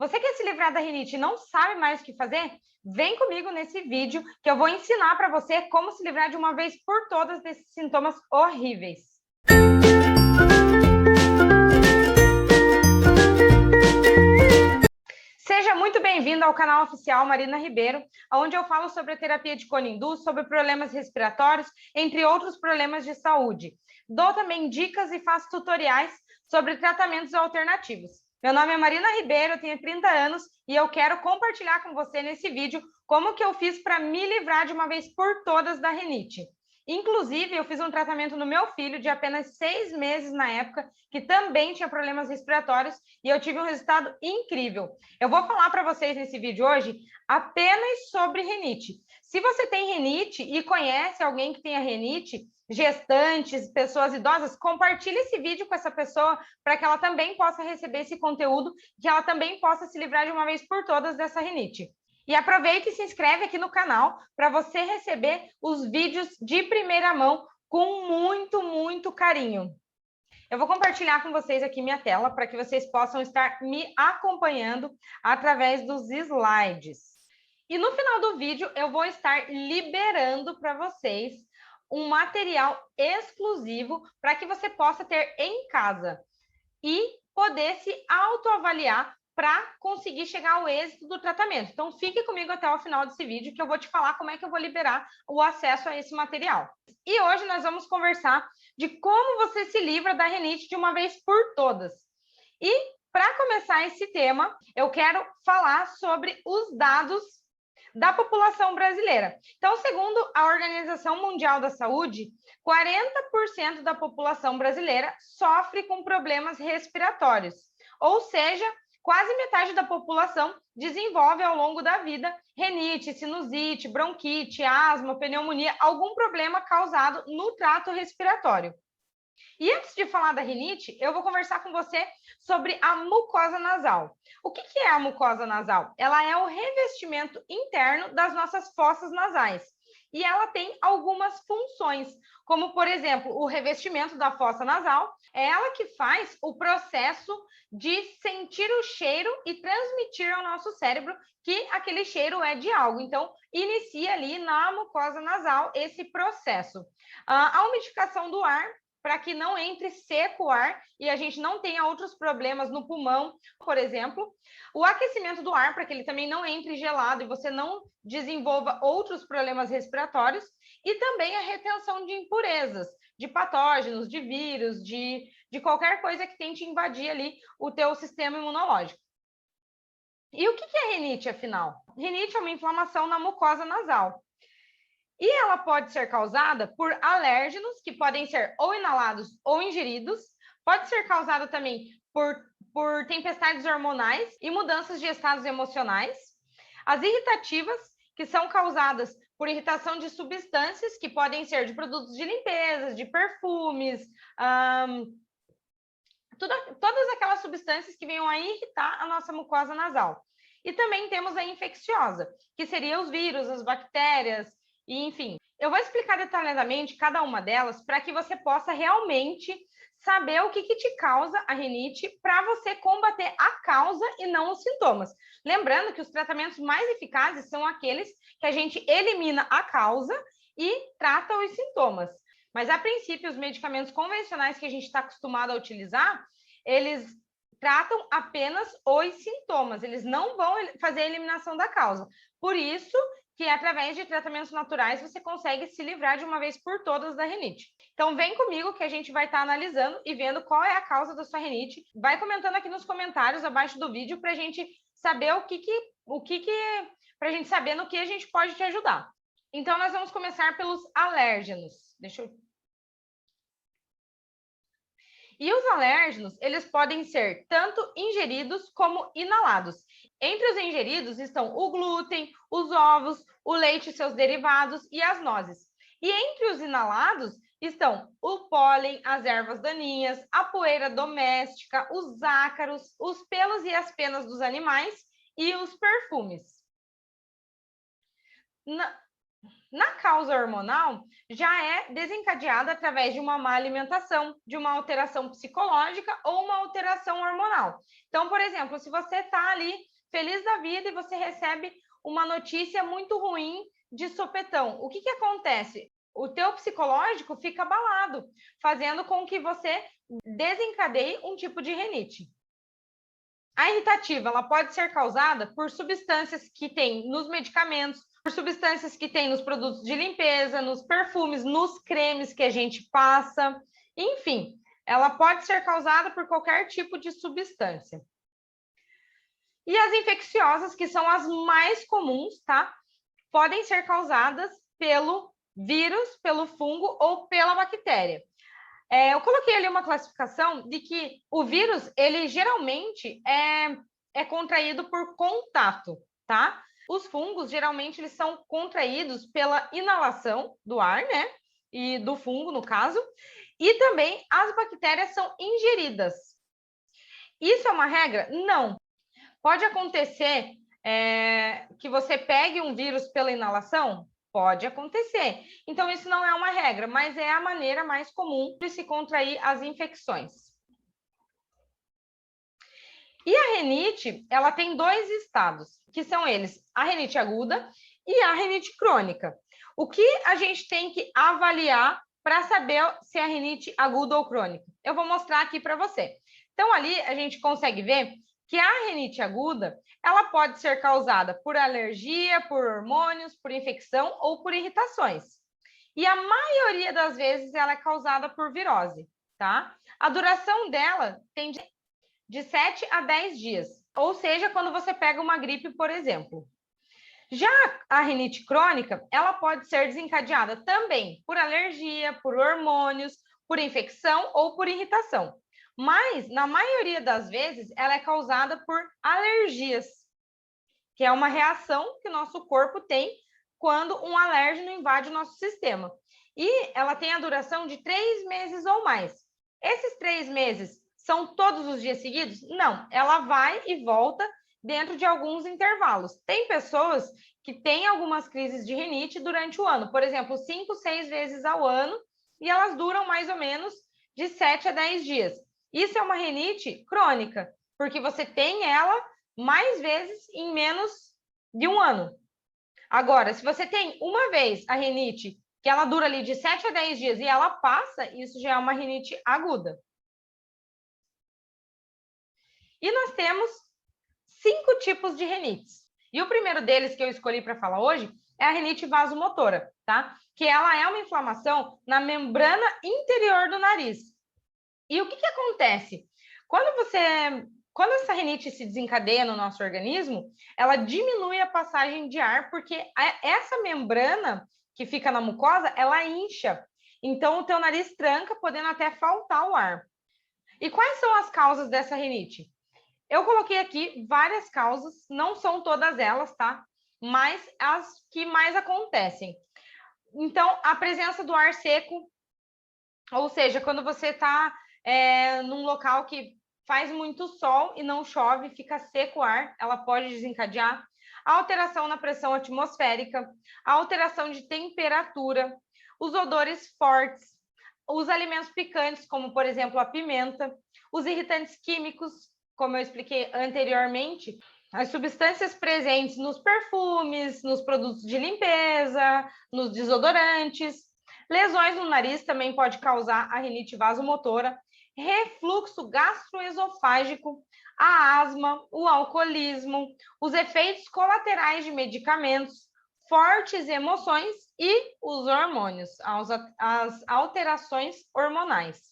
Você quer se livrar da rinite e não sabe mais o que fazer? Vem comigo nesse vídeo que eu vou ensinar para você como se livrar de uma vez por todas desses sintomas horríveis. Seja muito bem-vindo ao canal oficial Marina Ribeiro, onde eu falo sobre a terapia de Cone-Indu, sobre problemas respiratórios, entre outros problemas de saúde. Dou também dicas e faço tutoriais sobre tratamentos alternativos. Meu nome é Marina Ribeiro, eu tenho 30 anos e eu quero compartilhar com você nesse vídeo como que eu fiz para me livrar de uma vez por todas da rinite. Inclusive, eu fiz um tratamento no meu filho de apenas 6 meses na época, que também tinha problemas respiratórios, e eu tive um resultado incrível. Eu vou falar para vocês nesse vídeo hoje apenas sobre rinite. Se você tem rinite e conhece alguém que tenha rinite, gestantes, pessoas idosas, compartilhe esse vídeo com essa pessoa para que ela também possa receber esse conteúdo, que ela também possa se livrar de uma vez por todas dessa rinite. E aproveite e se inscreve aqui no canal para você receber os vídeos de primeira mão com muito carinho. Eu vou compartilhar com vocês aqui minha tela para que vocês possam estar me acompanhando através dos slides. E no final do vídeo eu vou estar liberando para vocês um material exclusivo para que você possa ter em casa e poder se autoavaliar para conseguir chegar ao êxito do tratamento. Então, fique comigo até o final desse vídeo que eu vou te falar como é que eu vou liberar o acesso a esse material. E hoje nós vamos conversar de como você se livra da rinite de uma vez por todas. E para começar esse tema, eu quero falar sobre os dados da população brasileira. Então, segundo a Organização Mundial da Saúde, 40% da população brasileira sofre com problemas respiratórios, ou seja, quase metade da população desenvolve ao longo da vida rinite, sinusite, bronquite, asma, pneumonia, algum problema causado no trato respiratório. E antes de falar da rinite, eu vou conversar com você sobre a mucosa nasal. O que é a mucosa nasal? Ela é o revestimento interno das nossas fossas nasais. E ela tem algumas funções, como, por exemplo, o revestimento da fossa nasal, é ela que faz o processo de sentir o cheiro e transmitir ao nosso cérebro que aquele cheiro é de algo. Então, inicia ali na mucosa nasal esse processo. A umidificação do ar, para que não entre seco o ar e a gente não tenha outros problemas no pulmão, por exemplo. O aquecimento do ar, para que ele também não entre gelado e você não desenvolva outros problemas respiratórios. E também a retenção de impurezas, de patógenos, de vírus, de qualquer coisa que tente invadir ali o teu sistema imunológico. E o que é rinite, afinal? Rinite é uma inflamação na mucosa nasal. E ela pode ser causada por alérgenos, que podem ser ou inalados ou ingeridos. Pode ser causada também por tempestades hormonais e mudanças de estados emocionais. As irritativas, que são causadas por irritação de substâncias, que podem ser de produtos de limpeza, de perfumes, todas aquelas substâncias que venham a irritar a nossa mucosa nasal. E também temos a infecciosa, que seria os vírus, as bactérias, e enfim. Eu vou explicar detalhadamente cada uma delas para que você possa realmente saber o que te causa a rinite para você combater a causa e não os sintomas. Lembrando que os tratamentos mais eficazes são aqueles que a gente elimina a causa e trata os sintomas. Mas, a princípio, os medicamentos convencionais que a gente está acostumado a utilizar, eles tratam apenas os sintomas, eles não vão fazer a eliminação da causa. Por isso que, através de tratamentos naturais, você consegue se livrar de uma vez por todas da rinite. Então, vem comigo que a gente vai estar analisando e vendo qual é a causa da sua rinite. Vai comentando aqui nos comentários abaixo do vídeo para a gente saber para a gente saber no que a gente pode te ajudar. Então, nós vamos começar pelos alérgenos. E os alérgenos, eles podem ser tanto ingeridos como inalados. Entre os ingeridos estão o glúten, os ovos, o leite e seus derivados e as nozes. E entre os inalados estão o pólen, as ervas daninhas, a poeira doméstica, os ácaros, os pelos e as penas dos animais e os perfumes. Na causa hormonal, já é desencadeada através de uma má alimentação, de uma alteração psicológica ou uma alteração hormonal. Então, por exemplo, se você está ali feliz da vida e você recebe uma notícia muito ruim de sopetão, o que acontece? O teu psicológico fica abalado, fazendo com que você desencadeie um tipo de rinite. A irritativa, ela pode ser causada por substâncias que tem nos medicamentos, por substâncias que tem nos produtos de limpeza, nos perfumes, nos cremes que a gente passa, enfim, ela pode ser causada por qualquer tipo de substância. E as infecciosas, que são as mais comuns, tá? Podem ser causadas pelo vírus, pelo fungo ou pela bactéria. Eu coloquei ali uma classificação de que o vírus, ele geralmente é contraído por contato, tá? Os fungos, geralmente, eles são contraídos pela inalação do ar, né? E do fungo, no caso. E também as bactérias são ingeridas. Isso é uma regra? Não. Pode acontecer que você pegue um vírus pela inalação? Pode acontecer. Então, isso não é uma regra, mas é a maneira mais comum de se contrair as infecções. E a rinite, ela tem dois estados, que são eles, a rinite aguda e a rinite crônica. O que a gente tem que avaliar para saber se é rinite aguda ou crônica? Eu vou mostrar aqui para você. Então, ali a gente consegue ver que a rinite aguda, ela pode ser causada por alergia, por hormônios, por infecção ou por irritações. E a maioria das vezes ela é causada por virose, tá? A duração dela tem de 7 a 10 dias, ou seja, quando você pega uma gripe, por exemplo. Já a rinite crônica, ela pode ser desencadeada também por alergia, por hormônios, por infecção ou por irritação. Mas, na maioria das vezes, ela é causada por alergias, que é uma reação que o nosso corpo tem quando um alérgeno invade o nosso sistema. E ela tem a duração de 3 meses ou mais. Esses 3 meses são todos os dias seguidos? Não, ela vai e volta dentro de alguns intervalos. Tem pessoas que têm algumas crises de rinite durante o ano, por exemplo, 5, 6 vezes ao ano, e elas duram mais ou menos de 7 a 10 dias. Isso é uma rinite crônica, porque você tem ela mais vezes em menos de um ano. Agora, se você tem uma vez a rinite, que ela dura ali de 7 a 10 dias e ela passa, isso já é uma rinite aguda. E nós temos 5 tipos de rinites. E o primeiro deles que eu escolhi para falar hoje é a rinite vasomotora, tá? Que ela é uma inflamação na membrana interior do nariz. E o que acontece? Quando essa rinite se desencadeia no nosso organismo, ela diminui a passagem de ar, porque essa membrana que fica na mucosa, ela incha. Então, o teu nariz tranca, podendo até faltar o ar. E quais são as causas dessa rinite? Eu coloquei aqui várias causas, não são todas elas, tá? Mas as que mais acontecem. Então, a presença do ar seco, ou seja, quando você está num local que faz muito sol e não chove, fica seco o ar, ela pode desencadear. A alteração na pressão atmosférica, a alteração de temperatura, os odores fortes, os alimentos picantes, como, por exemplo, a pimenta, os irritantes químicos, como eu expliquei anteriormente, as substâncias presentes nos perfumes, nos produtos de limpeza, nos desodorantes. Lesões no nariz também pode causar a rinite vasomotora, refluxo gastroesofágico, a asma, o alcoolismo, os efeitos colaterais de medicamentos, fortes emoções e os hormônios, as alterações hormonais.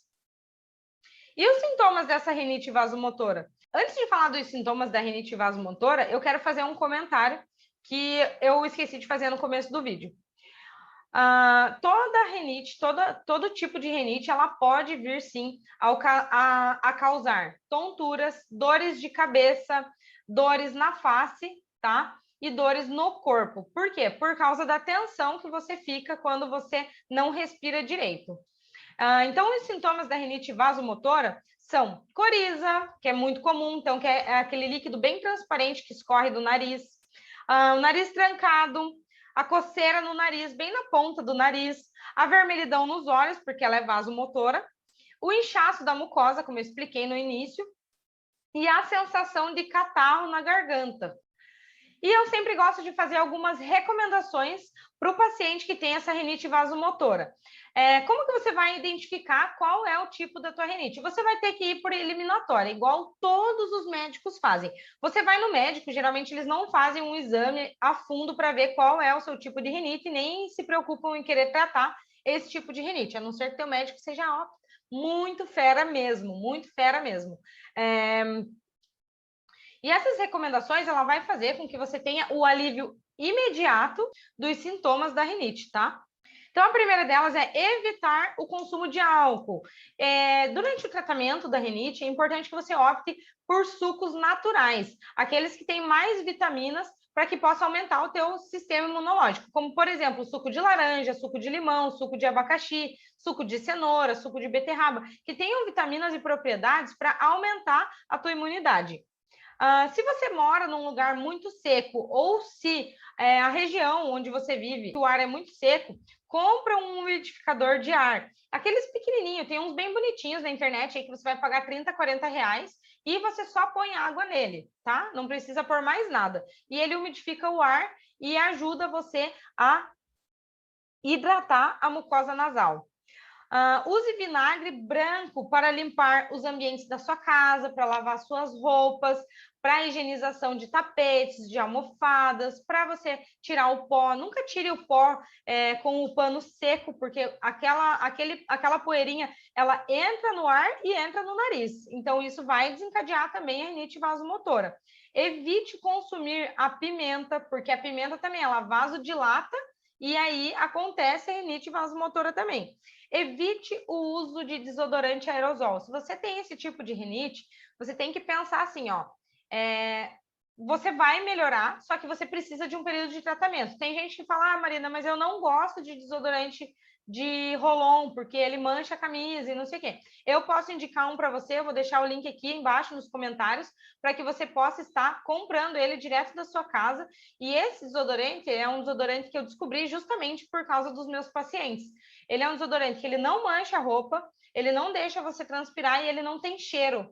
E os sintomas dessa rinite vasomotora? Antes de falar dos sintomas da rinite vasomotora, eu quero fazer um comentário que eu esqueci de fazer no começo do vídeo. Toda rinite, todo tipo de rinite, ela pode vir sim a causar tonturas, dores de cabeça, dores na face, tá? E dores no corpo. Por quê? Por causa da tensão que você fica quando você não respira direito. Então, os sintomas da rinite vasomotora são coriza, que é muito comum, então, que é aquele líquido bem transparente que escorre do nariz, o nariz trancado, a coceira no nariz, bem na ponta do nariz, a vermelhidão nos olhos, porque ela é vasomotora, o inchaço da mucosa, como eu expliquei no início, e a sensação de catarro na garganta. E eu sempre gosto de fazer algumas recomendações para o paciente que tem essa rinite vasomotora. Como que você vai identificar qual é o tipo da tua rinite? Você vai ter que ir por eliminatória, igual todos os médicos fazem. Você vai no médico, geralmente eles não fazem um exame a fundo para ver qual é o seu tipo de rinite, nem se preocupam em querer tratar esse tipo de rinite, a não ser que teu médico seja muito fera mesmo, muito fera mesmo. E essas recomendações, ela vai fazer com que você tenha o alívio imediato dos sintomas da rinite, tá? Então, a primeira delas é evitar o consumo de álcool. Durante o tratamento da rinite, é importante que você opte por sucos naturais, aqueles que têm mais vitaminas para que possa aumentar o teu sistema imunológico, como, por exemplo, suco de laranja, suco de limão, suco de abacaxi, suco de cenoura, suco de beterraba, que tenham vitaminas e propriedades para aumentar a tua imunidade. Se você mora num lugar muito seco ou se a região onde você vive, o ar é muito seco, compra um umidificador de ar. Aqueles pequenininhos, tem uns bem bonitinhos na internet aí que você vai pagar 30, 40 reais e você só põe água nele, tá? Não precisa pôr mais nada. E ele umidifica o ar e ajuda você a hidratar a mucosa nasal. Use vinagre branco para limpar os ambientes da sua casa, para lavar suas roupas, para higienização de tapetes, de almofadas, para você tirar o pó. Nunca tire o pó com o pano seco, porque aquela poeirinha, ela entra no ar e entra no nariz. Então, isso vai desencadear também a rinite vasomotora. Evite consumir a pimenta, porque a pimenta também, ela vasodilata, e aí acontece a rinite vasomotora também. Evite o uso de desodorante aerosol. Se você tem esse tipo de rinite, você tem que pensar assim, ó, você vai melhorar, só que você precisa de um período de tratamento. Tem gente que fala, Marina, mas eu não gosto de desodorante de roll-on, porque ele mancha a camisa e não sei o quê. Eu posso indicar um para você, eu vou deixar o link aqui embaixo nos comentários, para que você possa estar comprando ele direto da sua casa. E esse desodorante é um desodorante que eu descobri justamente por causa dos meus pacientes. Ele é um desodorante que ele não mancha a roupa, ele não deixa você transpirar e ele não tem cheiro.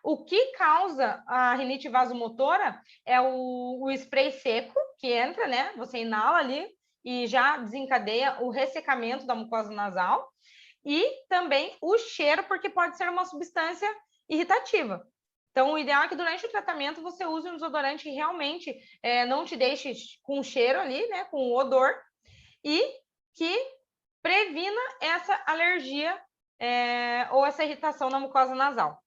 O que causa a rinite vasomotora é o spray seco, que entra, né? Você inala ali e já desencadeia o ressecamento da mucosa nasal. E também o cheiro, porque pode ser uma substância irritativa. Então, o ideal é que durante o tratamento você use um desodorante que realmente não te deixe com cheiro ali, né? Com odor. E que previna essa alergia ou essa irritação na mucosa nasal.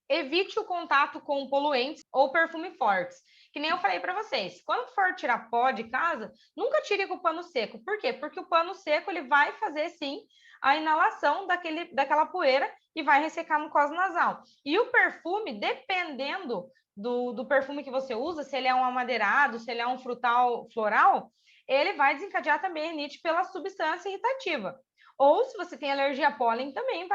Evite o contato com poluentes ou perfume fortes. Que nem eu falei para vocês, quando for tirar pó de casa, nunca tire com o pano seco. Por quê? Porque o pano seco ele vai fazer, sim, a inalação daquela poeira e vai ressecar a mucosa nasal. E o perfume, dependendo do perfume que você usa, se ele é um amadeirado, se ele é um frutal floral, ele vai desencadear também a rinite pela substância irritativa. Ou se você tem alergia a pólen, também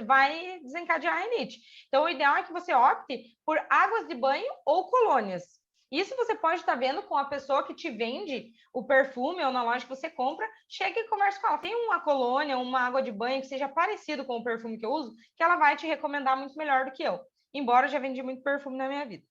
vai desencadear a rinite. Então, o ideal é que você opte por águas de banho ou colônias. Isso você pode estar vendo com a pessoa que te vende o perfume ou na loja que você compra, chega e conversa com ela. Tem uma colônia, uma água de banho que seja parecido com o perfume que eu uso, que ela vai te recomendar muito melhor do que eu. Embora eu já vendi muito perfume na minha vida.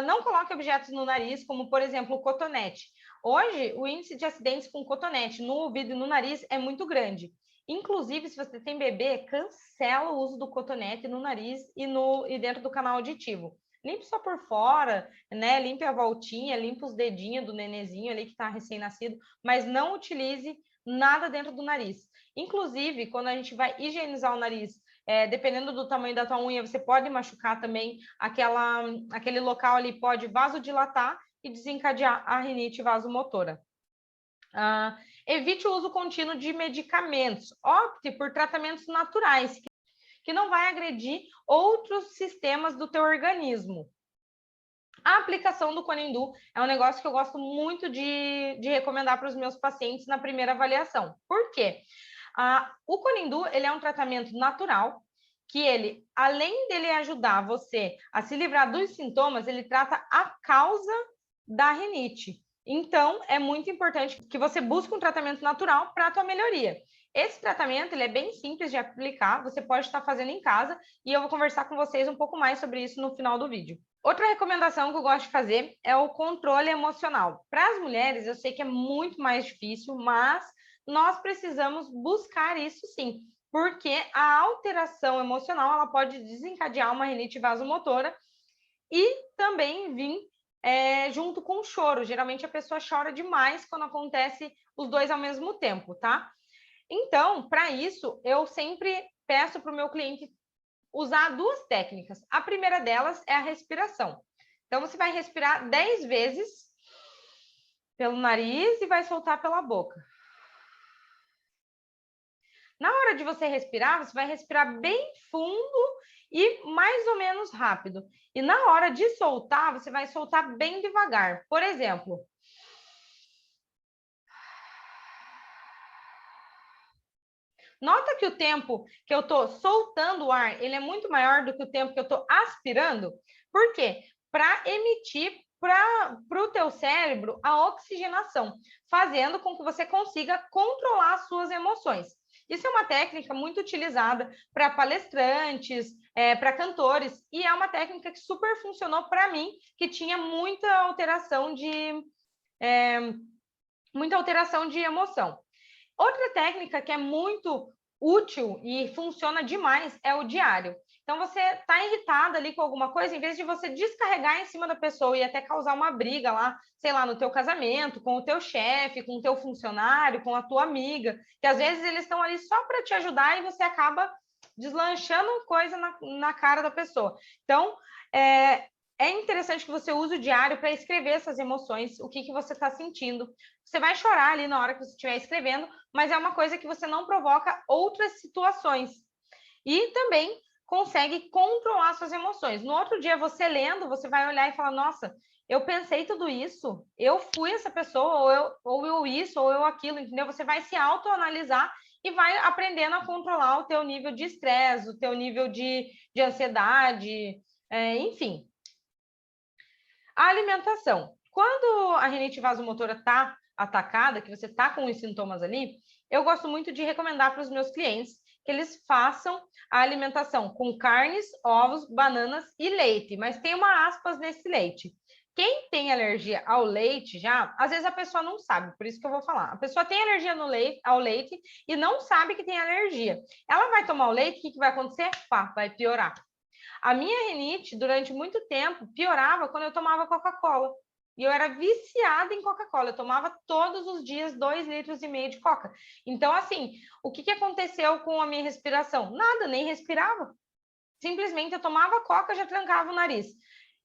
Não coloque objetos no nariz, como, por exemplo, o cotonete. Hoje, o índice de acidentes com cotonete no ouvido e no nariz é muito grande. Inclusive, se você tem bebê, cancela o uso do cotonete no nariz e dentro do canal auditivo. Limpe só por fora, né? Limpe a voltinha, limpe os dedinhos do nenezinho ali que está recém-nascido, mas não utilize nada dentro do nariz. Inclusive, quando a gente vai higienizar o nariz, dependendo do tamanho da tua unha, você pode machucar também aquele local ali, pode vasodilatar e desencadear a rinite vasomotora. Evite o uso contínuo de medicamentos. Opte por tratamentos naturais, que não vai agredir outros sistemas do teu organismo. A aplicação do Conindu é um negócio que eu gosto muito de recomendar para os meus pacientes na primeira avaliação. Por quê? O Conindu, ele é um tratamento natural, que ele, além dele ajudar você a se livrar dos sintomas, ele trata a causa da rinite. Então, é muito importante que você busque um tratamento natural para a tua melhoria. Esse tratamento ele é bem simples de aplicar, você pode estar fazendo em casa e eu vou conversar com vocês um pouco mais sobre isso no final do vídeo. Outra recomendação que eu gosto de fazer é o controle emocional. Para as mulheres, eu sei que é muito mais difícil, mas nós precisamos buscar isso sim, porque a alteração emocional ela pode desencadear uma rinite vasomotora e também vir junto com o choro. Geralmente a pessoa chora demais quando acontece os dois ao mesmo tempo, tá? Então, para isso, eu sempre peço para o meu cliente usar duas técnicas. A primeira delas é a respiração. Então, você vai respirar 10 vezes pelo nariz e vai soltar pela boca. Na hora de você respirar, você vai respirar bem fundo e mais ou menos rápido. E na hora de soltar, você vai soltar bem devagar. Por exemplo, nota que o tempo que eu estou soltando o ar, ele é muito maior do que o tempo que eu estou aspirando. Por quê? Para emitir para o teu cérebro a oxigenação, fazendo com que você consiga controlar as suas emoções. Isso é uma técnica muito utilizada para palestrantes, para cantores, e é uma técnica que super funcionou para mim, que tinha muita alteração de emoção. Outra técnica que é muito útil e funciona demais é o diário. Então, você está irritada ali com alguma coisa, em vez de você descarregar em cima da pessoa e até causar uma briga lá, sei lá, no teu casamento, com o teu chefe, com o teu funcionário, com a tua amiga, que às vezes eles estão ali só para te ajudar e você acaba deslanchando coisa na cara da pessoa. Então, é interessante que você use o diário para escrever essas emoções, o que você está sentindo. Você vai chorar ali na hora que você estiver escrevendo, mas é uma coisa que você não provoca outras situações. E também consegue controlar suas emoções. No outro dia, você lendo, você vai olhar e falar, nossa, eu pensei tudo isso, eu fui essa pessoa, ou eu isso, ou eu aquilo, entendeu? Você vai se autoanalisar e vai aprendendo a controlar o teu nível de estresse, o teu nível de ansiedade, enfim. A alimentação. Quando a rinite vasomotora está atacada, que você está com os sintomas ali, eu gosto muito de recomendar para os meus clientes que eles façam a alimentação com carnes, ovos, bananas e leite, mas tem uma aspas nesse leite. Quem tem alergia ao leite já, às vezes a pessoa não sabe, por isso que eu vou falar. A pessoa tem alergia ao leite e não sabe que tem alergia. Ela vai tomar o leite, o que vai acontecer? Pá, vai piorar. A minha rinite, durante muito tempo, piorava quando eu tomava Coca-Cola. E eu era viciada em Coca-Cola. Eu tomava todos os dias 2,5 litros de Coca. Então, assim, o que aconteceu com a minha respiração? Nada, nem respirava. Simplesmente eu tomava Coca, já trancava o nariz.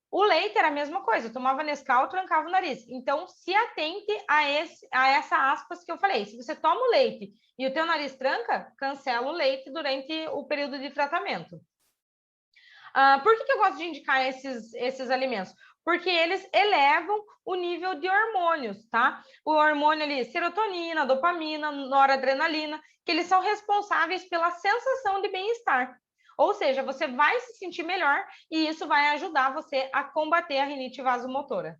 O leite era a mesma coisa, eu tomava Nescau, trancava o nariz. Então, se atente a essa aspas que eu falei. Se você toma o leite e o teu nariz tranca, cancela o leite durante o período de tratamento. Por que eu gosto de indicar esses alimentos? Porque eles elevam o nível de hormônios, tá? O hormônio ali, serotonina, dopamina, noradrenalina, que eles são responsáveis pela sensação de bem-estar. Ou seja, você vai se sentir melhor e isso vai ajudar você a combater a rinite vasomotora.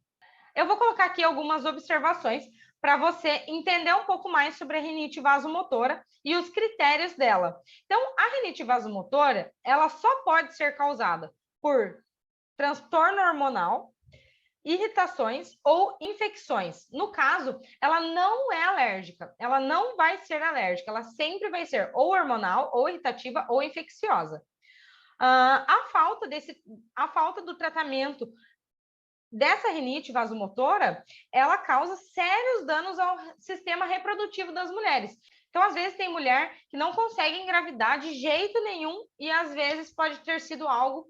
Eu vou colocar aqui algumas observações para você entender um pouco mais sobre a rinite vasomotora e os critérios dela. Então, a rinite vasomotora, ela só pode ser causada por transtorno hormonal, irritações ou infecções. No caso, ela não é alérgica, ela não vai ser alérgica, ela sempre vai ser ou hormonal, ou irritativa, ou infecciosa. A falta do tratamento dessa rinite vasomotora, ela causa sérios danos ao sistema reprodutivo das mulheres. Então, às vezes, tem mulher que não consegue engravidar de jeito nenhum e, às vezes, pode ter sido algo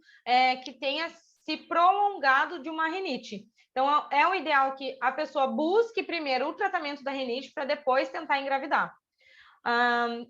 que tenha se prolongado de uma rinite. Então, é o ideal que a pessoa busque primeiro o tratamento da rinite para depois tentar engravidar.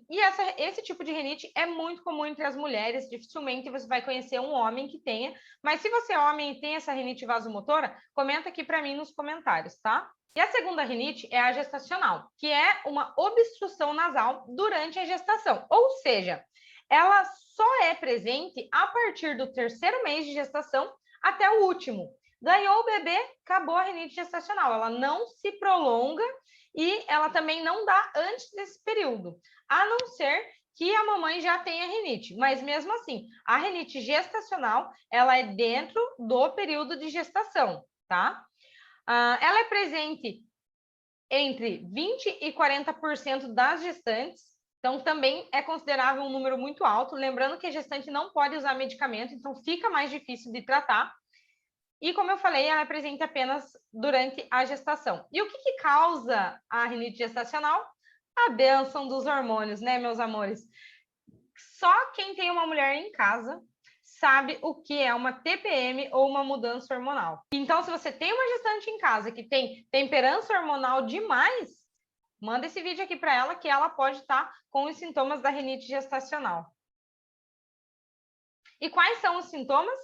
E esse tipo de rinite é muito comum entre as mulheres, dificilmente você vai conhecer um homem que tenha, mas se você é homem e tem essa rinite vasomotora, comenta aqui para mim nos comentários, tá? E a segunda rinite é a gestacional, que é uma obstrução nasal durante a gestação, ou seja, ela só é presente a partir do 3º mês de gestação até o último. Ganhou o bebê, acabou a rinite gestacional. Ela não se prolonga e ela também não dá antes desse período, a não ser que a mamãe já tenha rinite. Mas mesmo assim, a rinite gestacional, ela é dentro do período de gestação, tá? Ela é presente entre 20% e 40% das gestantes, então também é considerável um número muito alto. Lembrando que a gestante não pode usar medicamento, então fica mais difícil de tratar. E como eu falei, ela é presente apenas durante a gestação. E o que causa a rinite gestacional? A bênção dos hormônios, né, meus amores? Só quem tem uma mulher em casa sabe o que é uma TPM ou uma mudança hormonal. Então, se você tem uma gestante em casa que tem temperança hormonal demais, manda esse vídeo aqui para ela que ela pode estar com os sintomas da rinite gestacional. E quais são os sintomas?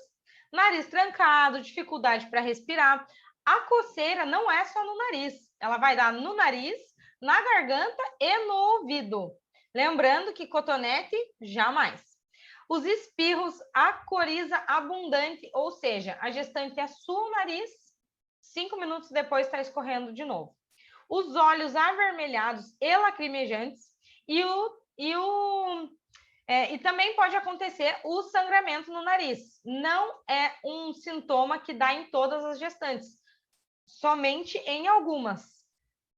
Nariz trancado, dificuldade para respirar. A coceira não é só no nariz, ela vai dar no nariz, na garganta e no ouvido. Lembrando que cotonete, jamais. Os espirros, a coriza abundante, ou seja, a gestante assua o nariz, 5 minutos depois está escorrendo de novo. Os olhos avermelhados e lacrimejantes e também pode acontecer o sangramento no nariz. Não é um sintoma que dá em todas as gestantes, somente em algumas.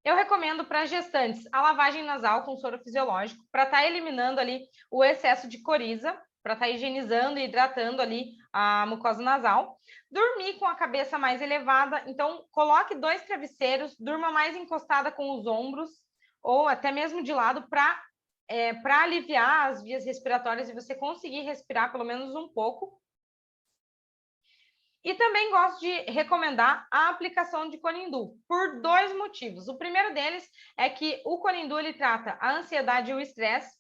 Eu recomendo para gestantes a lavagem nasal com soro fisiológico para estar eliminando ali o excesso de coriza, para estar higienizando e hidratando ali a mucosa nasal. Dormir com a cabeça mais elevada, então coloque 2 travesseiros, durma mais encostada com os ombros ou até mesmo de lado para aliviar as vias respiratórias e você conseguir respirar pelo menos um pouco. E também gosto de recomendar a aplicação de Conindu, por 2 motivos. O primeiro deles é que o Conindu ele trata a ansiedade e o estresse,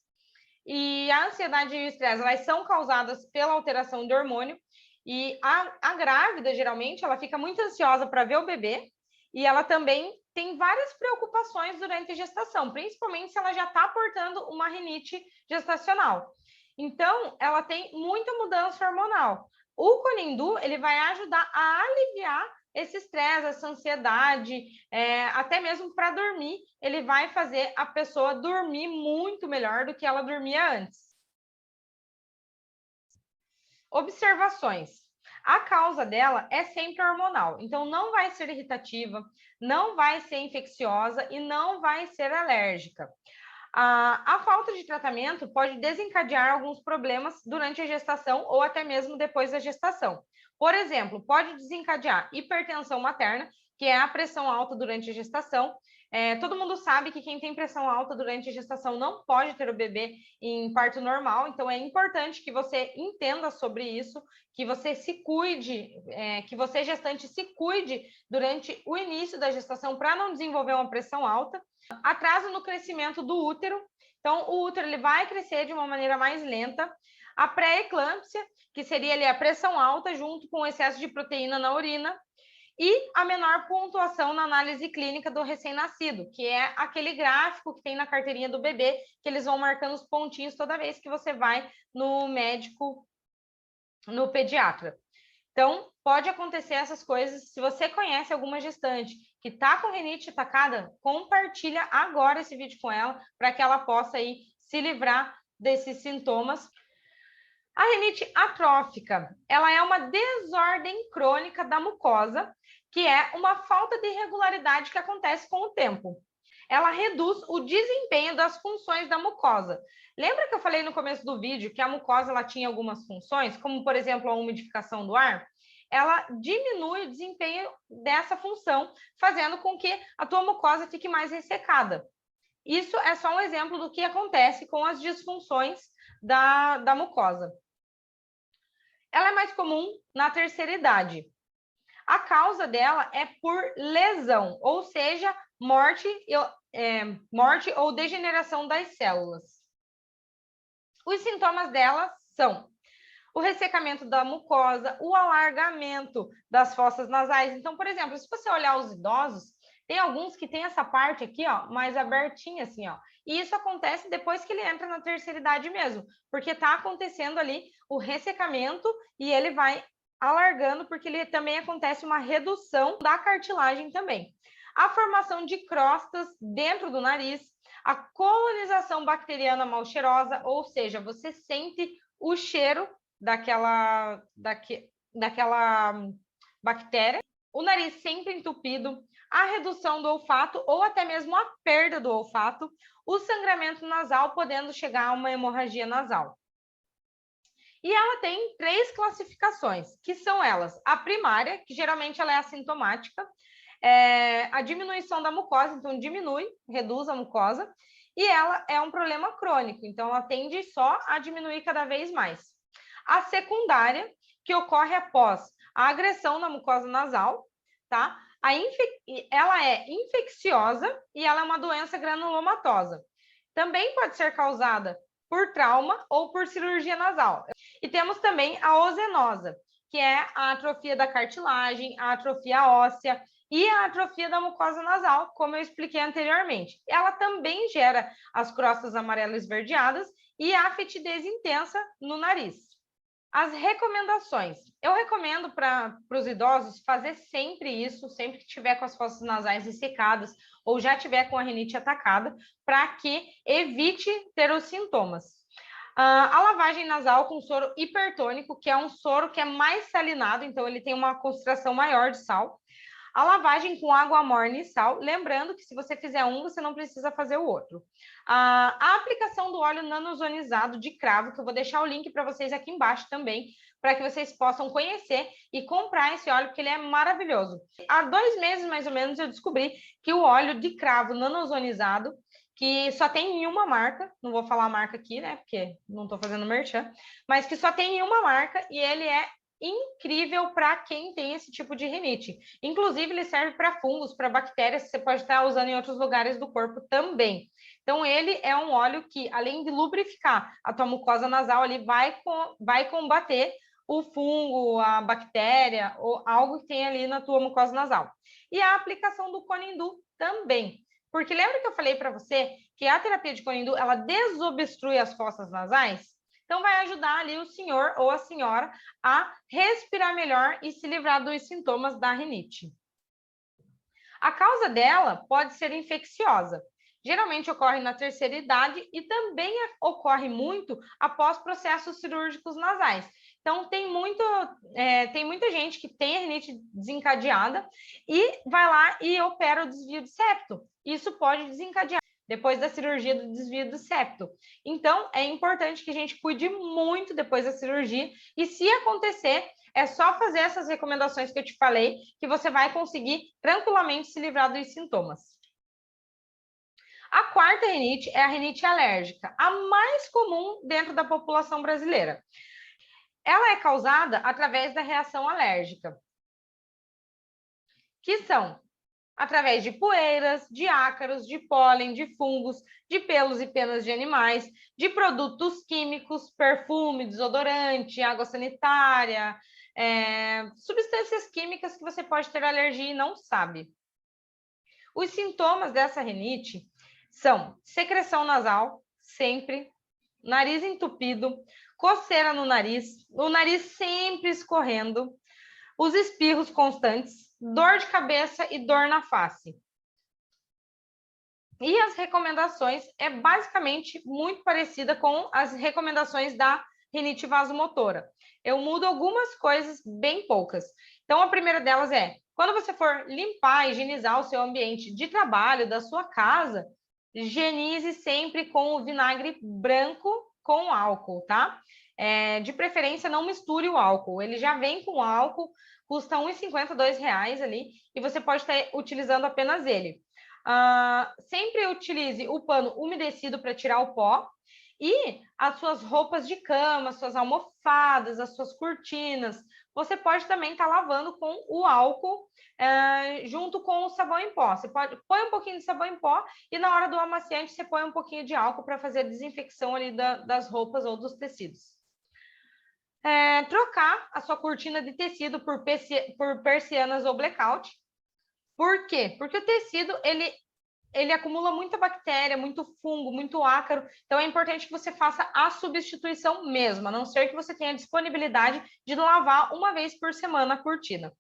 e a ansiedade e o estresse elas são causadas pela alteração de hormônio, e a grávida, geralmente, ela fica muito ansiosa para ver o bebê, e ela também tem várias preocupações durante a gestação, principalmente se ela já está portando uma rinite gestacional. Então, ela tem muita mudança hormonal. O Conindu, ele vai ajudar a aliviar esse estresse, essa ansiedade, até mesmo para dormir, ele vai fazer a pessoa dormir muito melhor do que ela dormia antes. Observações. A causa dela é sempre hormonal, então não vai ser irritativa, não vai ser infecciosa e não vai ser alérgica. A falta de tratamento pode desencadear alguns problemas durante a gestação ou até mesmo depois da gestação. Por exemplo, pode desencadear hipertensão materna, que é a pressão alta durante a gestação. Todo mundo sabe que quem tem pressão alta durante a gestação não pode ter o bebê em parto normal, então é importante que você entenda sobre isso, que você se cuide, que você gestante se cuide durante o início da gestação para não desenvolver uma pressão alta. Atraso no crescimento do útero, então o útero ele vai crescer de uma maneira mais lenta. A pré-eclâmpsia, que seria ali a pressão alta junto com o excesso de proteína na urina, e a menor pontuação na análise clínica do recém-nascido, que é aquele gráfico que tem na carteirinha do bebê, que eles vão marcando os pontinhos toda vez que você vai no médico, no pediatra. Então, pode acontecer essas coisas. Se você conhece alguma gestante que está com rinite atacada, compartilha agora esse vídeo com ela, para que ela possa aí se livrar desses sintomas. A rinite atrófica, ela é uma desordem crônica da mucosa, que é uma falta de regularidade que acontece com o tempo. Ela reduz o desempenho das funções da mucosa. Lembra que eu falei no começo do vídeo que a mucosa ela tinha algumas funções, como, por exemplo, a umidificação do ar? Ela diminui o desempenho dessa função, fazendo com que a tua mucosa fique mais ressecada. Isso é só um exemplo do que acontece com as disfunções da mucosa. Ela é mais comum na terceira idade. A causa dela é por lesão, ou seja, morte ou degeneração das células. Os sintomas dela são o ressecamento da mucosa, o alargamento das fossas nasais. Então, por exemplo, se você olhar os idosos, tem alguns que tem essa parte aqui, ó, mais abertinha assim, ó. E isso acontece depois que ele entra na terceira idade mesmo, porque está acontecendo ali o ressecamento e ele vai alargando, porque ele também acontece uma redução da cartilagem também. A formação de crostas dentro do nariz, a colonização bacteriana mal cheirosa, ou seja, você sente o cheiro daquela bactéria, o nariz sempre entupido, a redução do olfato ou até mesmo a perda do olfato, o sangramento nasal podendo chegar a uma hemorragia nasal. E ela tem 3 classificações, que são elas: a primária, que geralmente ela é assintomática, a diminuição da mucosa, então reduz a mucosa, e ela é um problema crônico, então ela tende só a diminuir cada vez mais. A secundária, que ocorre após a agressão na mucosa nasal, tá? Ela é infecciosa e ela é uma doença granulomatosa. Também pode ser causada por trauma ou por cirurgia nasal. E temos também a ozenosa, que é a atrofia da cartilagem, a atrofia óssea e a atrofia da mucosa nasal, como eu expliquei anteriormente. Ela também gera as crostas amarelas esverdeadas e a fetidez intensa no nariz. As recomendações. Eu recomendo para os idosos fazer sempre isso, sempre que tiver com as fossas nasais ressecadas ou já tiver com a rinite atacada, para que evite ter os sintomas. A lavagem nasal com soro hipertônico, que é um soro que é mais salinado, então ele tem uma concentração maior de sal. A lavagem com água morna e sal, lembrando que se você fizer um, você não precisa fazer o outro. A aplicação do óleo nanozonizado de cravo, que eu vou deixar o link para vocês aqui embaixo também, para que vocês possam conhecer e comprar esse óleo, porque ele é maravilhoso. Há 2 meses, mais ou menos, eu descobri que o óleo de cravo nanozonizado, que só tem em uma marca, não vou falar a marca aqui, né, porque não estou fazendo merchan, mas que só tem em uma marca e ele é incrível para quem tem esse tipo de rinite. Inclusive, ele serve para fungos, para bactérias que você pode estar usando em outros lugares do corpo também. Então, ele é um óleo que, além de lubrificar a tua mucosa nasal, ele vai combater o fungo, a bactéria ou algo que tem ali na tua mucosa nasal. E a aplicação do Conindu também. Porque lembra que eu falei para você que a terapia de Conindu, ela desobstrui as fossas nasais? Então, vai ajudar ali o senhor ou a senhora a respirar melhor e se livrar dos sintomas da rinite. A causa dela pode ser infecciosa. Geralmente ocorre na terceira idade e também ocorre muito após processos cirúrgicos nasais. Então, tem muita gente que tem a rinite desencadeada e vai lá e opera o desvio de septo. Isso pode desencadear depois da cirurgia do desvio do septo. Então, é importante que a gente cuide muito depois da cirurgia e, se acontecer, é só fazer essas recomendações que eu te falei que você vai conseguir tranquilamente se livrar dos sintomas. A quarta rinite é a rinite alérgica, a mais comum dentro da população brasileira. Ela é causada através da reação alérgica, que são através de poeiras, de ácaros, de pólen, de fungos, de pelos e penas de animais, de produtos químicos, perfume, desodorante, água sanitária, substâncias químicas que você pode ter alergia e não sabe. Os sintomas dessa rinite são secreção nasal, sempre, nariz entupido, coceira no nariz, o nariz sempre escorrendo, os espirros constantes, dor de cabeça e dor na face. E as recomendações é basicamente muito parecida com as recomendações da rinite vasomotora. Eu mudo algumas coisas, bem poucas. Então, a primeira delas é, quando você for limpar, higienizar o seu ambiente de trabalho, da sua casa, higienize sempre com o vinagre branco com álcool, tá? De preferência, não misture o álcool. Ele já vem com álcool, custa R$ 1,50, R$ 2 ali, e você pode estar utilizando apenas ele. Sempre utilize o pano umedecido para tirar o pó e as suas roupas de cama, suas almofadas, as suas cortinas. Você pode também estar lavando com o álcool junto com o sabão em pó. Você põe um pouquinho de sabão em pó e na hora do amaciante você põe um pouquinho de álcool para fazer a desinfecção ali das roupas ou dos tecidos. Trocar a sua cortina de tecido por persianas ou blackout. Por quê? Porque o tecido, ele ele acumula muita bactéria, muito fungo, muito ácaro, então é importante que você faça a substituição mesmo, a não ser que você tenha disponibilidade de lavar uma vez por semana a cortina.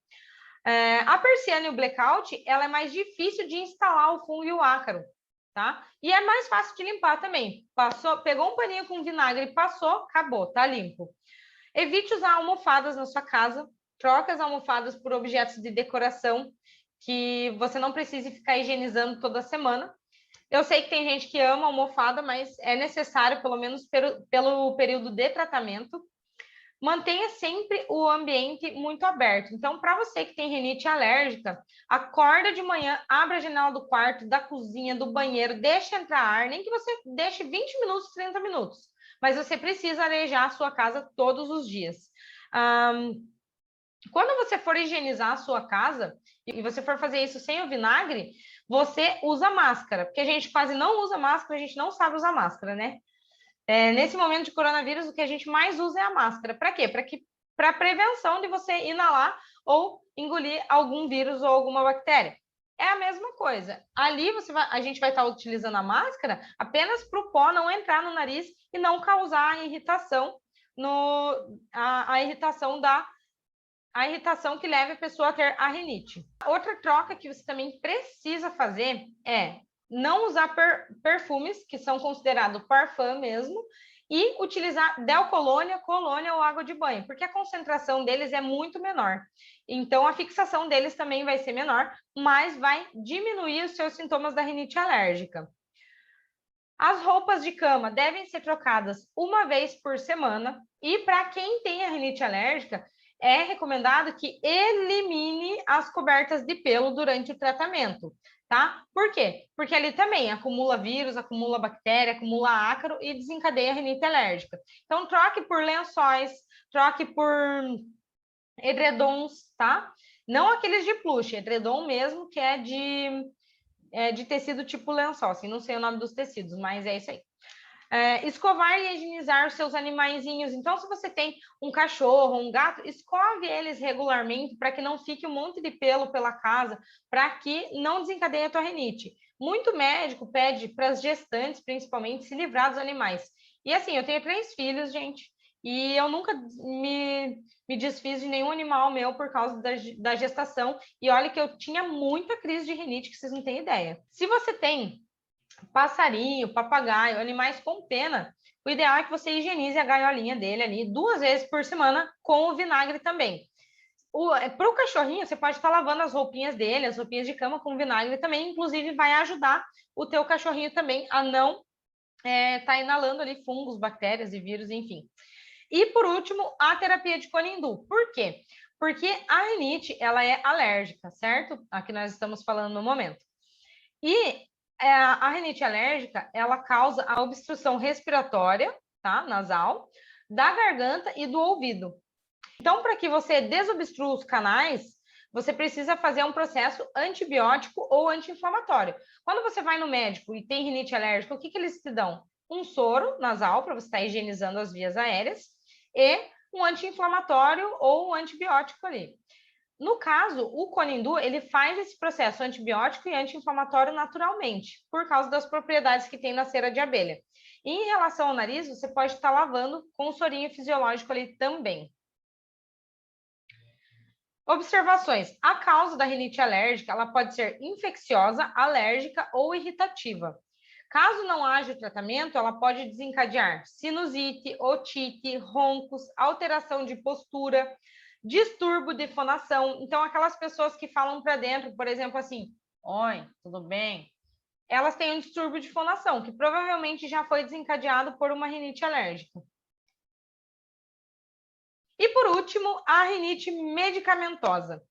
A persiana e o blackout, ela é mais difícil de instalar o fungo e o ácaro, tá? E é mais fácil de limpar também. Pegou um paninho com vinagre e passou, acabou, tá limpo. Evite usar almofadas na sua casa, troque as almofadas por objetos de decoração que você não precise ficar higienizando toda semana. Eu sei que tem gente que ama almofada, mas é necessário, pelo menos pelo período de tratamento. Mantenha sempre o ambiente muito aberto. Então, para você que tem rinite alérgica, acorda de manhã, abre a janela do quarto, da cozinha, do banheiro, deixa entrar ar, nem que você deixe 20 minutos, 30 minutos. Mas você precisa arejar a sua casa todos os dias. Quando você for higienizar a sua casa, e você for fazer isso sem o vinagre, você usa máscara, porque a gente quase não usa máscara, a gente não sabe usar máscara, né? Nesse momento de coronavírus, o que a gente mais usa é a máscara. Para quê? Para prevenção de você inalar ou engolir algum vírus ou alguma bactéria. É a mesma coisa. Ali a gente vai estar utilizando a máscara apenas para o pó não entrar no nariz e não causar a irritação, a irritação que leva a pessoa a ter a rinite. Outra troca que você também precisa fazer é não usar perfumes, que são considerados parfum mesmo, e utilizar Delcolônia, colônia ou água de banho, porque a concentração deles é muito menor. Então, a fixação deles também vai ser menor, mas vai diminuir os seus sintomas da rinite alérgica. As roupas de cama devem ser trocadas uma vez por semana, e para quem tem a rinite alérgica, é recomendado que elimine as cobertas de pelo durante o tratamento, tá? Por quê? Porque ali também acumula vírus, acumula bactéria, acumula ácaro e desencadeia a rinite alérgica. Então, troque por lençóis, troque por edredons, tá? Não aqueles de plush, edredom mesmo, que é de tecido tipo lençol, assim, não sei o nome dos tecidos, mas é isso aí. Escovar e higienizar os seus animaizinhos. Então, se você tem um cachorro, um gato, escove eles regularmente para que não fique um monte de pelo pela casa, para que não desencadeie a tua rinite. Muito médico pede para as gestantes, principalmente, se livrar dos animais. E assim, eu tenho 3 filhos, gente, e eu nunca me desfiz de nenhum animal meu por causa da gestação. E olha que eu tinha muita crise de rinite, que vocês não têm ideia. Se você tem passarinho, papagaio, animais com pena, o ideal é que você higienize a gaiolinha dele ali 2 vezes por semana com o vinagre também. Para o cachorrinho, você pode estar lavando as roupinhas dele, as roupinhas de cama com vinagre também, inclusive vai ajudar o teu cachorrinho também a não estar inalando ali fungos, bactérias e vírus, enfim. E por último, a terapia de Conindu. Por quê? Porque a rinite, ela é alérgica, certo? Aqui nós estamos falando no momento. E a rinite alérgica, ela causa a obstrução respiratória, tá? Nasal, da garganta e do ouvido. Então, para que você desobstrua os canais, você precisa fazer um processo antibiótico ou anti-inflamatório. Quando você vai no médico e tem rinite alérgica, o que eles te dão? Um soro nasal, para você estar higienizando as vias aéreas, e um anti-inflamatório ou um antibiótico ali. No caso, o Conindu, ele faz esse processo antibiótico e anti-inflamatório naturalmente, por causa das propriedades que tem na cera de abelha. E em relação ao nariz, você pode estar lavando com o sorinho fisiológico ali também. Observações. A causa da rinite alérgica, ela pode ser infecciosa, alérgica ou irritativa. Caso não haja tratamento, ela pode desencadear sinusite, otite, roncos, alteração de postura, distúrbio de fonação. Então, aquelas pessoas que falam para dentro, por exemplo, assim, oi, tudo bem? Elas têm um distúrbio de fonação, que provavelmente já foi desencadeado por uma rinite alérgica. E por último, a rinite medicamentosa.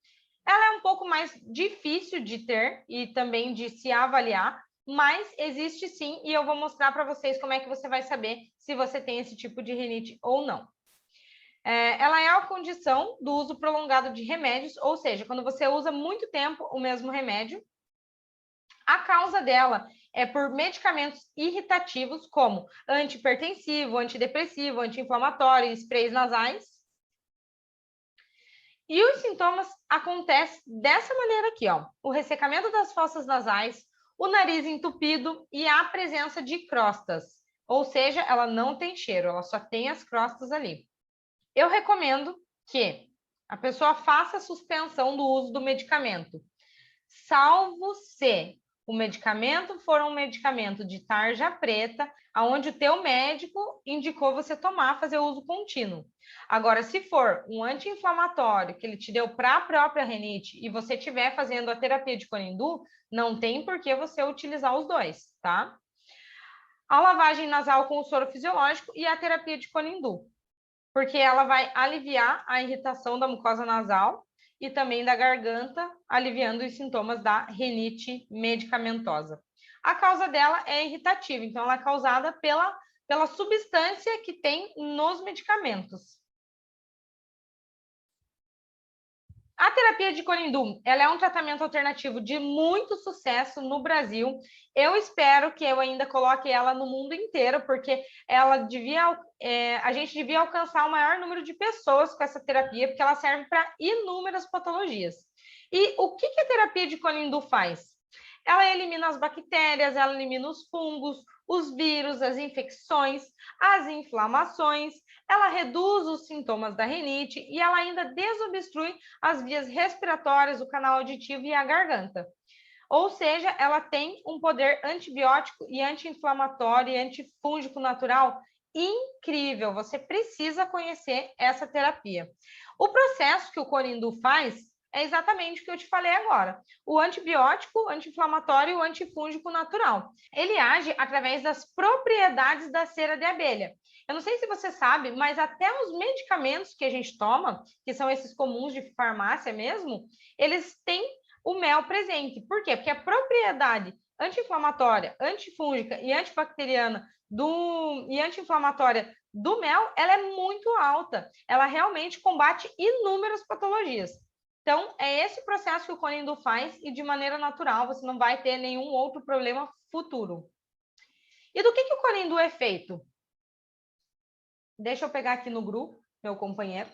Ela é um pouco mais difícil de ter e também de se avaliar, mas existe sim, e eu vou mostrar para vocês como é que você vai saber se você tem esse tipo de rinite ou não. Ela é a condição do uso prolongado de remédios, ou seja, quando você usa muito tempo o mesmo remédio. A causa dela é por medicamentos irritativos, como antihipertensivo, antidepressivo, anti-inflamatório, sprays nasais. E os sintomas acontecem dessa maneira aqui, ó. O ressecamento das fossas nasais, o nariz entupido e a presença de crostas, ou seja, ela não tem cheiro, ela só tem as crostas ali. Eu recomendo que a pessoa faça a suspensão do uso do medicamento, salvo se o medicamento for um medicamento de tarja preta, aonde o teu médico indicou você tomar, fazer uso contínuo. Agora, se for um anti-inflamatório que ele te deu para a própria rinite e você estiver fazendo a terapia de Conindu, não tem por que você utilizar os dois, tá? A lavagem nasal com o soro fisiológico e a terapia de Conindu, porque ela vai aliviar a irritação da mucosa nasal e também da garganta, aliviando os sintomas da rinite medicamentosa. A causa dela é irritativa, então ela é causada pela substância que tem nos medicamentos. A terapia de Conindu, ela é um tratamento alternativo de muito sucesso no Brasil. Eu espero que eu ainda coloque ela no mundo inteiro, porque a gente devia alcançar o maior número de pessoas com essa terapia, porque ela serve para inúmeras patologias. E o que a terapia de Conindu faz? Ela elimina as bactérias, ela elimina os fungos, os vírus, as infecções, as inflamações, ela reduz os sintomas da rinite e ela ainda desobstrui as vias respiratórias, o canal auditivo e a garganta. Ou seja, ela tem um poder antibiótico e anti-inflamatório e antifúngico natural incrível. Você precisa conhecer essa terapia. O processo que o Conindu faz é exatamente o que eu te falei agora. O antibiótico, anti-inflamatório e o antifúngico natural. Ele age através das propriedades da cera de abelha. Eu não sei se você sabe, mas até os medicamentos que a gente toma, que são esses comuns de farmácia mesmo, eles têm o mel presente. Por quê? Porque a propriedade anti-inflamatória, antifúngica e antibacteriana e anti-inflamatória do mel, ela é muito alta. Ela realmente combate inúmeras patologias. Então, é esse processo que o Conindu faz e de maneira natural, você não vai ter nenhum outro problema futuro. E do que o Conindu é feito? Deixa eu pegar aqui no Gru, meu companheiro.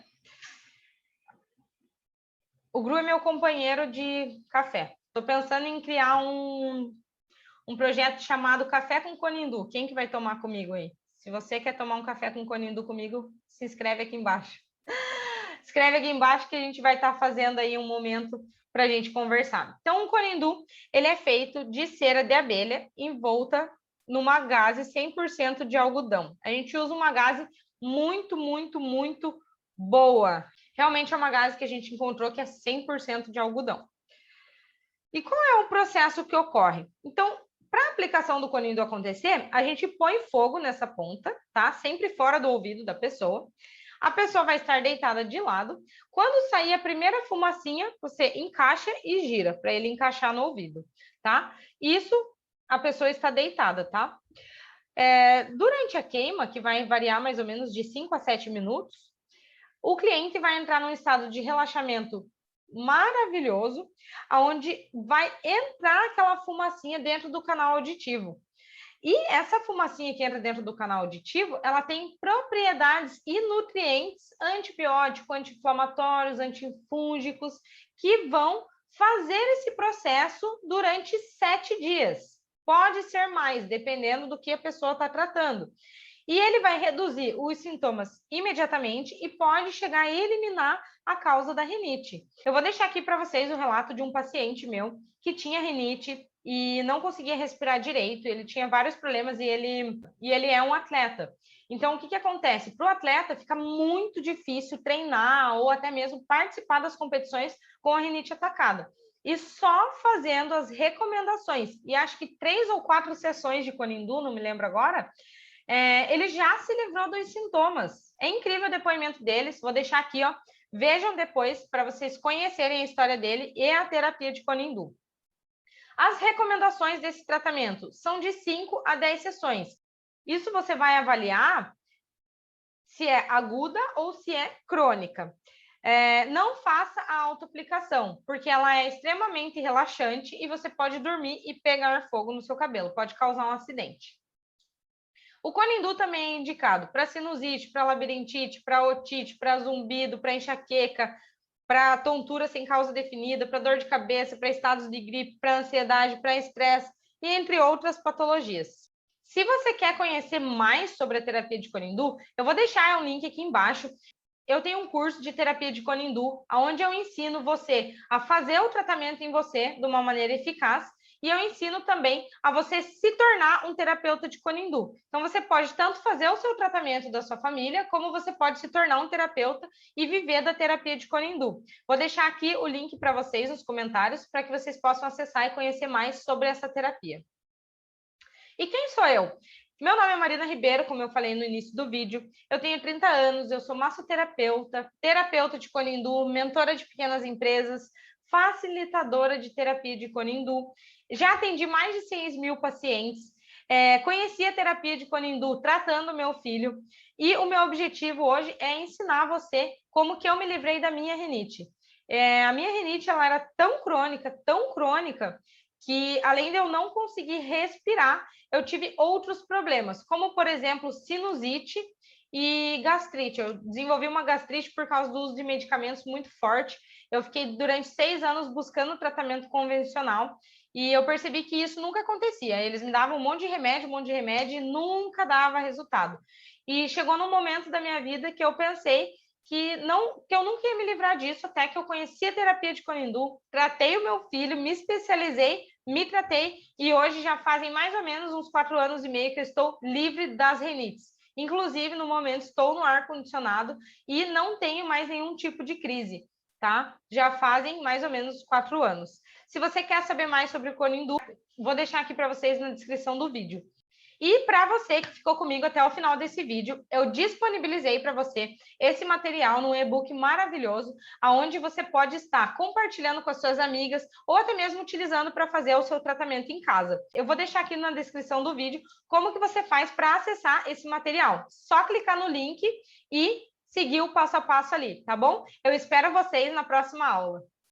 O Gru é meu companheiro de café. Estou pensando em criar um projeto chamado Café com Conindu. Quem que vai tomar comigo aí? Se você quer tomar um café com Conindu comigo, se inscreve aqui embaixo. Escreve aqui embaixo que a gente vai estar fazendo aí um momento para a gente conversar. Então, o Conindu, ele é feito de cera de abelha envolta numa gaze 100% de algodão. A gente usa uma gaze muito, muito, muito boa. Realmente é uma gaze que a gente encontrou que é 100% de algodão. E qual é o processo que ocorre? Então, para a aplicação do Conindu acontecer, a gente põe fogo nessa ponta, tá? Sempre fora do ouvido da pessoa. A pessoa vai estar deitada de lado. Quando sair a primeira fumacinha, você encaixa e gira para ele encaixar no ouvido, tá? Isso, a pessoa está deitada, tá? Durante a queima, que vai variar mais ou menos de 5 a 7 minutos, o cliente vai entrar num estado de relaxamento maravilhoso, onde vai entrar aquela fumacinha dentro do canal auditivo. E essa fumacinha que entra dentro do canal auditivo, ela tem propriedades e nutrientes antibióticos, anti-inflamatórios, antifúngicos, que vão fazer esse processo durante 7 dias. Pode ser mais, dependendo do que a pessoa está tratando. E ele vai reduzir os sintomas imediatamente e pode chegar a eliminar a causa da rinite. Eu vou deixar aqui para vocês o relato de um paciente meu que tinha rinite e não conseguia respirar direito, ele tinha vários problemas e ele é um atleta. Então, o que acontece? Para o atleta fica muito difícil treinar ou até mesmo participar das competições com a rinite atacada. E só fazendo as recomendações, e acho que 3 ou 4 sessões de Conindu, não me lembro agora, ele já se livrou dos sintomas. É incrível o depoimento deles, vou deixar aqui, ó. Vejam depois para vocês conhecerem a história dele e a terapia de Conindu. As recomendações desse tratamento são de 5 a 10 sessões. Isso você vai avaliar se é aguda ou se é crônica. Não faça a autoaplicação, porque ela é extremamente relaxante e você pode dormir e pegar fogo no seu cabelo, pode causar um acidente. O Conindu também é indicado para sinusite, para labirintite, para otite, para zumbido, para enxaqueca, para tontura sem causa definida, para dor de cabeça, para estados de gripe, para ansiedade, para estresse. e entre outras patologias. Se você quer conhecer mais sobre a terapia de Conindu, eu vou deixar um link aqui embaixo. Eu tenho um curso de terapia de Conindu, onde eu ensino você a fazer o tratamento em você de uma maneira eficaz e eu ensino também a você se tornar um terapeuta de Conindu. Então, você pode tanto fazer o seu tratamento da sua família, como você pode se tornar um terapeuta e viver da terapia de Conindu. Vou deixar aqui o link para vocês nos comentários, para que vocês possam acessar e conhecer mais sobre essa terapia. E quem sou eu? Meu nome é Marina Ribeiro, como eu falei no início do vídeo. Eu tenho 30 anos, eu sou massoterapeuta, terapeuta de Conindu, mentora de pequenas empresas, facilitadora de terapia de Conindu. Já atendi mais de 6.000 pacientes. Conheci a terapia de Conindu tratando meu filho. E o meu objetivo hoje é ensinar você como que eu me livrei da minha rinite. A minha rinite ela era tão crônica, que além de eu não conseguir respirar, eu tive outros problemas, como, por exemplo, sinusite e gastrite. Eu desenvolvi uma gastrite por causa do uso de medicamentos muito forte. Eu fiquei durante 6 anos buscando tratamento convencional e eu percebi que isso nunca acontecia. Eles me davam um monte de remédio e nunca dava resultado. E chegou num momento da minha vida que eu pensei que eu nunca ia me livrar disso, até que eu conheci a terapia de Conindu, tratei o meu filho, me especializei, me tratei e hoje já fazem mais ou menos uns 4 anos e meio que eu estou livre das rinites. Inclusive, no momento, estou no ar-condicionado e não tenho mais nenhum tipo de crise, tá? Já fazem mais ou menos 4 anos. Se você quer saber mais sobre o Conindu, vou deixar aqui para vocês na descrição do vídeo. E para você que ficou comigo até o final desse vídeo, eu disponibilizei para você esse material num e-book maravilhoso, onde você pode estar compartilhando com as suas amigas ou até mesmo utilizando para fazer o seu tratamento em casa. Eu vou deixar aqui na descrição do vídeo como que você faz para acessar esse material. Só clicar no link e seguir o passo a passo ali, tá bom? Eu espero vocês na próxima aula.